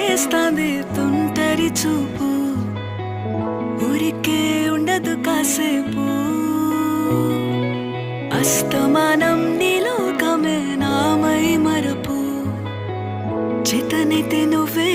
చేస్తాంది తుంటరి చూపు, ఊరికే ఉండదు కాసేపు. అస్తమానం నీలోకమే నామై మరపు, చేతనైతే నువ్వే